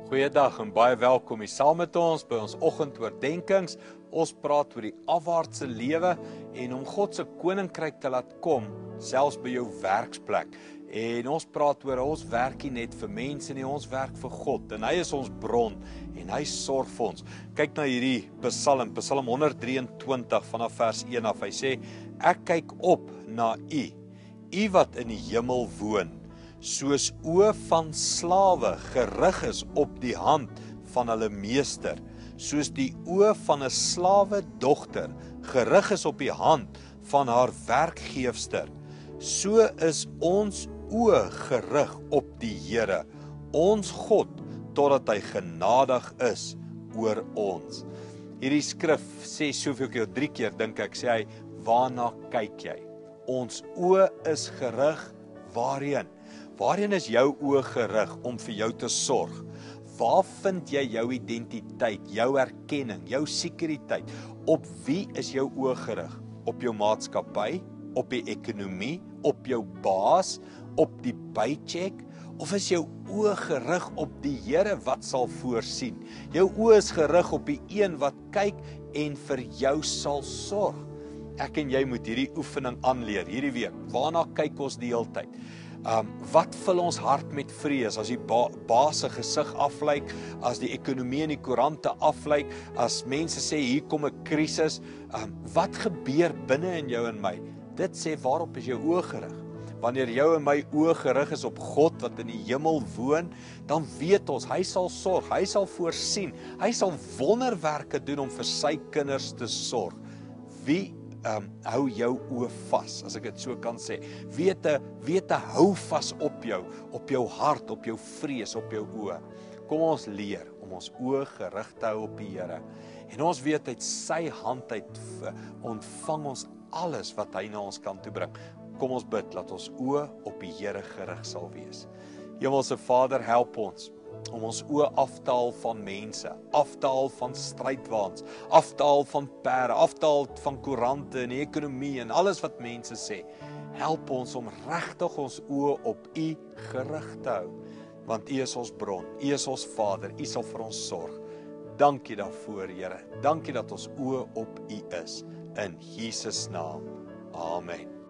Goeiedag en baie welkom hier saam met ons by ons oggendoordenkings. Ons praat oor die afwaartse lewe en om God se koninkryk te laat kom, selfs by jou werksplek. En ons praat oor ons werk nie net vir mense nie, ons werk vir God en hy is ons bron en hy sorg vir ons. Kyk na hierdie Psalm 123 vanaf vers 1 af. Hy sê: Ek kyk op na U, U wat in die hemel woon. Soos oë van slawe gerig is op die hand van hulle meester, soos die oë van 'n slawe dogter gerig is op die hand van haar werkgeefster, so is ons oë gerig op die Here, ons God, totdat hy genadig is oor ons. Hierdie skrif sê soveel keer, 3 keer dink ek, sê hy, waarna kyk jy? Ons oë is gerig waarheen? Waarheen is jou oë gerig om vir jou te sorg? Waar vind jy jou identiteit, jou erkenning, jou sekuriteit? Op wie is jou oë gerig? Op jou maatskappy, op die ekonomie, op jou baas, op die paycheck? Of is jou oë gerig op die Here wat sal voorsien? Jou oë is gerig op die een wat kyk en vir jou sal sorg. Ek en jy moet hierdie oefening aanleer hierdie week. Waarna kyk ons die hele tyd? Wat vul ons hart met vrees as die baas se gesig aflyk, as die ekonomie in die koerante aflyk, as mense sê hier kom 'n krisis, wat gebeur binne in jou en my? Dit sê waarop is jou oë gerig? Wanneer jou en my oë gerig is op God wat in die hemel woon, dan weet ons, hy sal sorg, hy sal voorsien, hy sal wonderwerke doen om vir sy kinders te sorg. Wie hou jou oë vas, as ek dit so kan sê. Weet hou vas op jou hart, op jou vrees, op jou oë. Kom ons leer om ons oë gerig te hou op die Here. En ons weet uit sy hand uit ontvang ons alles wat hy na ons kant toe bring. Kom ons bid, laat ons oë op die Here gerig sal wees. Hemelse Vader, help ons om ons oë af te haal van mense, af te haal van strydwaans, af te haal van perde, af te haal van koerante en die ekonomie en alles wat mense sê. Help ons om regtig ons oë op U gerig te hou, want U is ons bron, U is ons Vader, U sal vir ons sorg. Dankie daarvoor, Here. Dankie dat ons oë op U is. In Jesus naam. Amen.